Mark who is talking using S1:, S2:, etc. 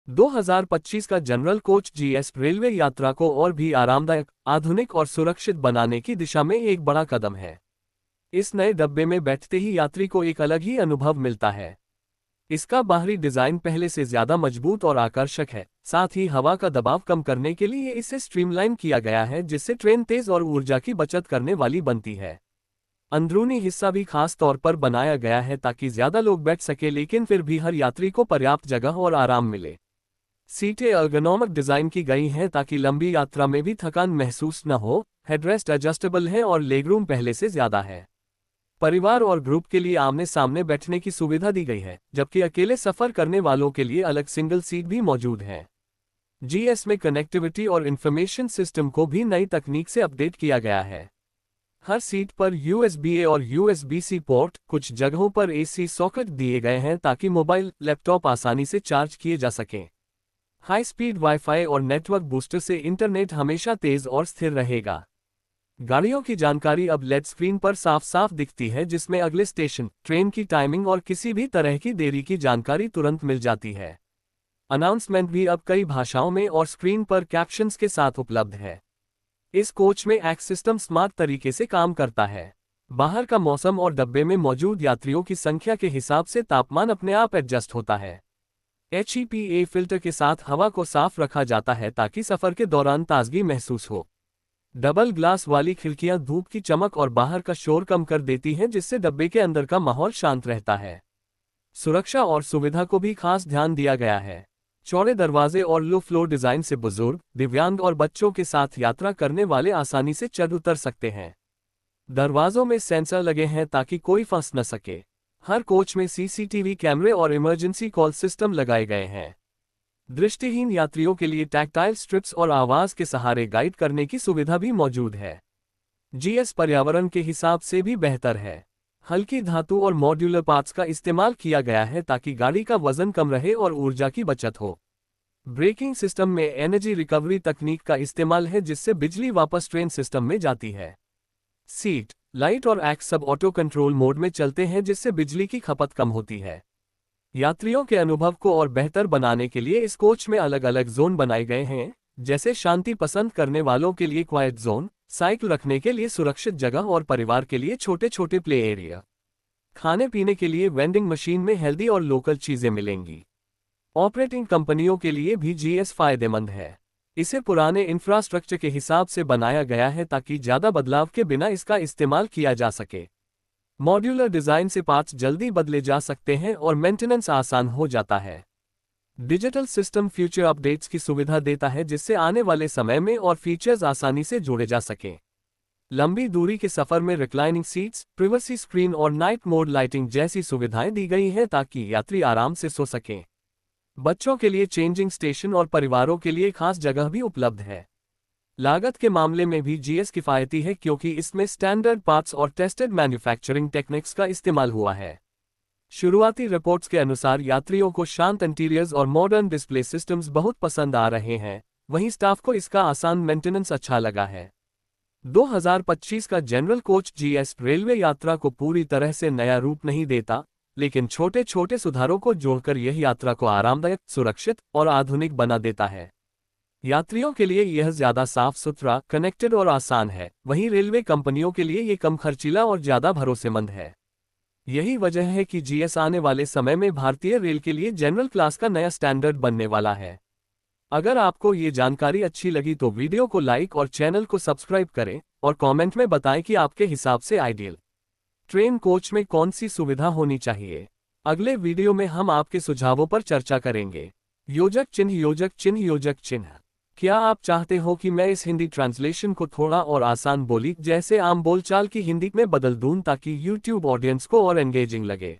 S1: 2025 का general coach GS railway यात्रा को और भी आरामदायक, आधुनिक और सुरक्षित बनाने की दिशा में एक बड़ा कदम है। इस नए डब्बे में बैठते ही यात्री को एक अलग ही अनुभव मिलता है। इसका बाहरी डिजाइन पहले से ज्यादा मजबूत और आकर्षक है, साथ ही हवा का दबाव कम करने के लिए इसे स्ट्रीमलाइन किया गया है, जिससे ट्रेन तेज और ऊर्जा की बचत करने वाली बनती है। अंदरूनी हिस्सा भी खास तौर पर बनाया गया है ताकि ज्यादा लोग बैठ सके, लेकिन फिर भी हर यात्री को पर्याप्त जगह और आराम मिले। सीटें एर्गोनॉमिक डिजाइन की गई हैं ताकि लंबी यात्रा में भी थकान महसूस न हो। हेडरेस्ट एडजस्टेबल है और लेगरूम पहले से ज्यादा है। परिवार और ग्रुप के लिए आमने सामने बैठने की सुविधा दी गई है, जबकि अकेले सफर करने वालों के लिए अलग सिंगल सीट भी मौजूद है। जीएस में कनेक्टिविटी और इंफॉर्मेशन सिस्टम को भी नई तकनीक से अपडेट किया गया है। हर सीट पर USB-A और USB-C पोर्ट, कुछ जगहों पर AC सॉकेट दिए गए हैं ताकि मोबाइल, लैपटॉप आसानी से चार्ज किए जा सकें। हाई स्पीड वाईफाई और नेटवर्क बूस्टर से इंटरनेट हमेशा तेज और स्थिर रहेगा। गाड़ियों की जानकारी अब LED स्क्रीन पर साफ साफ दिखती है, जिसमें अगले स्टेशन, ट्रेन की टाइमिंग और किसी भी तरह की देरी की जानकारी तुरंत मिल जाती है। अनाउंसमेंट भी अब कई भाषाओं में और स्क्रीन पर कैप्शंस के साथ उपलब्ध है। इस कोच में एक्स सिस्टम स्मार्ट तरीके से काम करता है। बाहर का मौसम और डब्बे में मौजूद यात्रियों की संख्या के हिसाब से तापमान अपने आप एडजस्ट होता है। HEPA फिल्टर के साथ हवा को साफ रखा जाता है ताकि सफर के दौरान ताजगी महसूस हो। डबल ग्लास वाली खिड़कियां धूप की चमक और बाहर का शोर कम कर देती हैं, जिससे डब्बे के अंदर का माहौल शांत रहता है। सुरक्षा और सुविधा को भी खास ध्यान दिया गया है। चौड़े दरवाजे और लो फ्लोर डिजाइन से बुजुर्ग, दिव्यांग और बच्चों के साथ यात्रा करने वाले आसानी से चढ़ उतर सकते हैं। दरवाजों में सेंसर लगे हैं ताकि कोई फंस न सके। हर कोच में CCTV कैमरे और इमरजेंसी कॉल सिस्टम लगाए गए हैं। दृष्टिहीन यात्रियों के लिए टैक्टाइल स्ट्रिप्स और आवाज के सहारे गाइड करने की सुविधा भी मौजूद है। जीएस पर्यावरण के हिसाब से भी बेहतर है। हल्की धातु और मॉड्यूलर पार्ट्स का इस्तेमाल किया गया है ताकि गाड़ी का वजन कम रहे और ऊर्जा की बचत हो। ब्रेकिंग सिस्टम में एनर्जी रिकवरी तकनीक का इस्तेमाल है, जिससे बिजली वापस ट्रेन सिस्टम में जाती है। सीट, लाइट और एक्स सब ऑटो कंट्रोल मोड में चलते हैं, जिससे बिजली की खपत कम होती है। यात्रियों के अनुभव को और बेहतर बनाने के लिए इस कोच में अलग अलग जोन बनाए गए हैं, जैसे शांति पसंद करने वालों के लिए क्वाइट जोन, साइकिल रखने के लिए सुरक्षित जगह और परिवार के लिए छोटे छोटे प्ले एरिया। खाने पीने के लिए वेंडिंग मशीन में हेल्दी और लोकल चीजें मिलेंगी। ऑपरेटिंग कंपनियों के लिए भी जीएस फायदेमंद है। इसे पुराने इंफ्रास्ट्रक्चर के हिसाब से बनाया गया है ताकि ज्यादा बदलाव के बिना इसका इस्तेमाल किया जा सके। मॉड्यूलर डिजाइन से पार्ट्स जल्दी बदले जा सकते हैं और मेंटेनेंस आसान हो जाता है। डिजिटल सिस्टम फ्यूचर अपडेट्स की सुविधा देता है, जिससे आने वाले समय में और फीचर्स आसानी से जोड़े जा सकें। लंबी दूरी के सफर में रिक्लाइनिंग सीट्स, प्रिवेसी स्क्रीन और नाइट मोड लाइटिंग जैसी सुविधाएं दी गई हैं ताकि यात्री आराम से सो सकें। बच्चों के लिए चेंजिंग स्टेशन और परिवारों के लिए खास जगह भी उपलब्ध है। लागत के मामले में भी जीएस किफायती है, क्योंकि इसमें स्टैंडर्ड पार्ट्स और टेस्टेड मैन्युफैक्चरिंग टेक्निक्स का इस्तेमाल हुआ है। शुरुआती रिपोर्ट्स के अनुसार यात्रियों को शांत इंटीरियर्स और मॉडर्न डिस्प्ले सिस्टम्स बहुत पसंद आ रहे हैं, वहीं स्टाफ को इसका आसान मेंटेनेंस अच्छा लगा है। 2025 का जनरल कोच जीएस रेलवे यात्रा को पूरी तरह से नया रूप नहीं देता, लेकिन छोटे छोटे सुधारों को जोड़कर यह यात्रा को आरामदायक, सुरक्षित और आधुनिक बना देता है। यात्रियों के लिए यह ज्यादा साफ सुथरा, कनेक्टेड और आसान है, वहीं रेलवे कंपनियों के लिए ये कम खर्चीला और ज्यादा भरोसेमंद है। यही वजह है कि जीएस आने वाले समय में भारतीय रेल के लिए जनरल क्लास का नया स्टैंडर्ड बनने वाला है। अगर आपको ये जानकारी अच्छी लगी तो वीडियो को लाइक और चैनल को सब्सक्राइब करें और कमेंट में बताएं कि आपके हिसाब से आइडियल ट्रेन कोच में कौन सी सुविधा होनी चाहिए। अगले वीडियो में हम आपके सुझावों पर चर्चा करेंगे। योजक चिन्ह, योजक चिन्ह, योजक चिन्ह। क्या आप चाहते हो कि मैं इस हिंदी ट्रांसलेशन को थोड़ा और आसान बोली जैसे आम बोलचाल की हिंदी में बदल दूं ताकि YouTube ऑडियंस को और एंगेजिंग लगे?